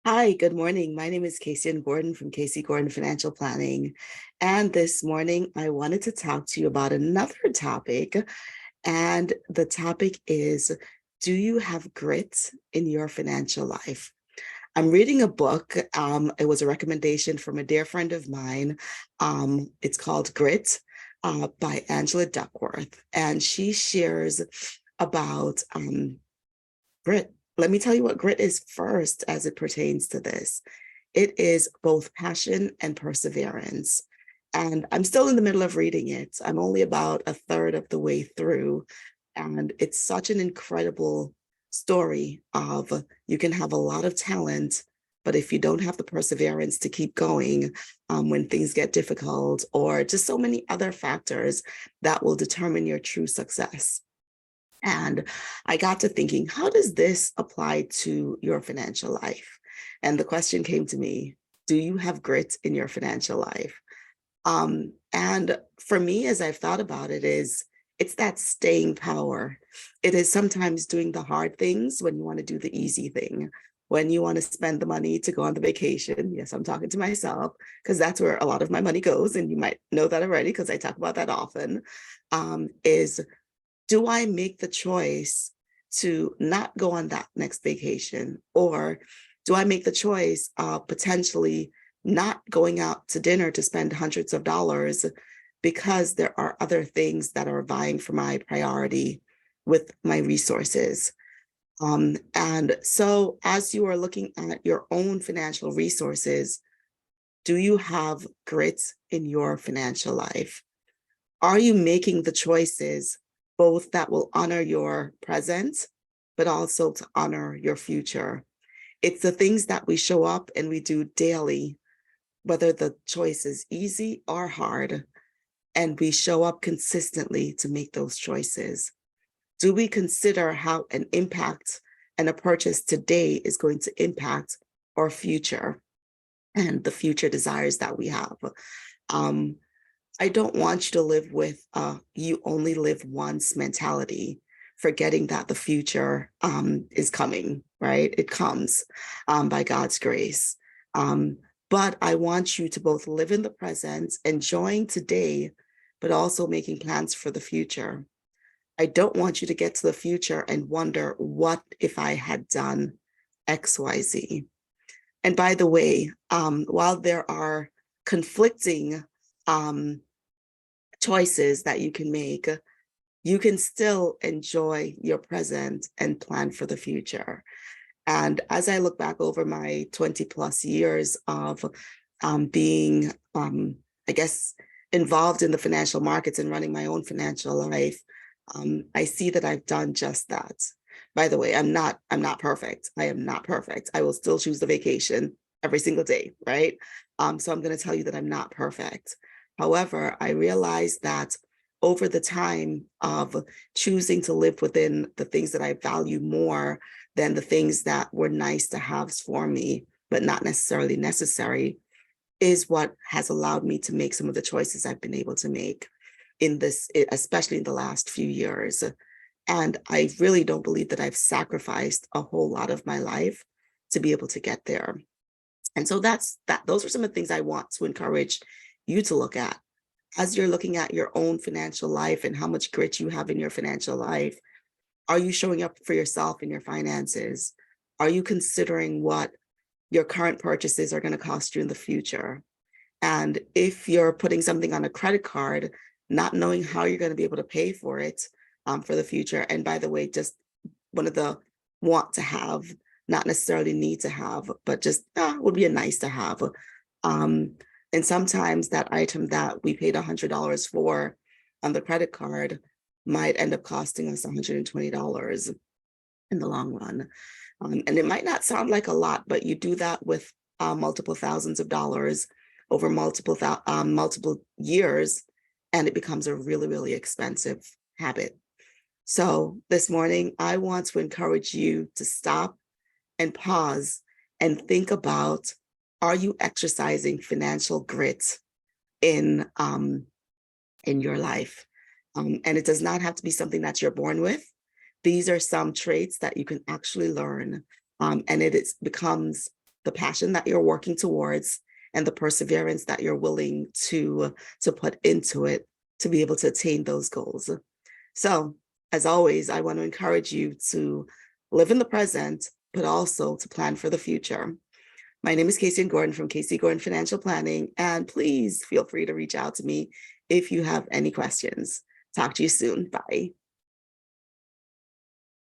Hi, good morning. My name is Kaysian Gordon from Casey Gordon Financial Planning. And this morning, I wanted to talk to you about another topic. And the topic is, do you have grit in your financial life? I'm reading a book. It was a recommendation from a dear friend of mine. It's called Grit by Angela Duckworth. And she shares about grit. Let me tell you what grit is first as it pertains to this. It is both passion and perseverance. And I'm still in the middle of reading it. I'm only about a third of the way through. And it's such an incredible story of you can have a lot of talent, but if you don't have the perseverance to keep going when things get difficult, or just so many other factors that will determine your true success. And I got to thinking, how does this apply to your financial life? And the question came to me, do you have grit in your financial life? And for me, as I've thought about it, it's that staying power. It is sometimes doing the hard things when you want to do the easy thing, when you want to spend the money to go on the vacation. Yes, I'm talking to myself because that's where a lot of my money goes. And you might know that already because I talk about that often, is do I make the choice to not go on that next vacation? Or do I make the choice of potentially not going out to dinner to spend hundreds of dollars because there are other things that are vying for my priority with my resources? And so, as you are looking at your own financial resources, do you have grit in your financial life? Are you making the choices both that will honor your present, but also to honor your future? It's the things that we show up and we do daily, whether the choice is easy or hard, and we show up consistently to make those choices. Do we consider how an impact and a purchase today is going to impact our future and the future desires that we have? Um, I don't want you to live with you only live once mentality, forgetting that the future is coming, right? It comes by God's grace. Um, but I want you to both live in the present, enjoying today, but also making plans for the future. I don't want you to get to the future and wonder, what if I had done XYZ? And by the way, while there are conflicting um, choices that you can make, you can still enjoy your present and plan for the future. And as I look back over my 20 plus years of being, I guess, involved in the financial markets and running my own financial life, I see that I've done just that. By the way, I'm not perfect. I am not perfect. I will still choose the vacation every single day, right? So I'm going to tell you that I'm not perfect. However, I realize that over the time of choosing to live within the things that I value more than the things that were nice to have for me, but not necessarily necessary, is what has allowed me to make some of the choices I've been able to make in this, especially in the last few years. And I really don't believe that I've sacrificed a whole lot of my life to be able to get there. And so that's that. Those are some of the things I want to encourage you to look at as you're looking at your own financial life and how much grit you have in your financial life. Are you showing up for yourself in your finances? Are you considering what your current purchases are going to cost you in the future? And if you're putting something on a credit card, not knowing how you're going to be able to pay for it for the future. And by the way, just one of the want to have, not necessarily need to have, but just would be a nice to have. Um, and sometimes that item that we paid $100 for on the credit card might end up costing us $120 in the long run. And it might not sound like a lot, but you do that with multiple thousands of dollars over multiple years, and it becomes a really, really expensive habit. So this morning, I want to encourage you to stop and pause and think about, are you exercising financial grit in your life? And it does not have to be something that you're born with. These are some traits that you can actually learn. And becomes the passion that you're working towards, and the perseverance that you're willing to put into it to be able to attain those goals. So, as always, I want to encourage you to live in the present, but also to plan for the future. My name is Kaysian Gordon from Kaysian Gordon Financial Planning, and please feel free to reach out to me if you have any questions. Talk to you soon. Bye.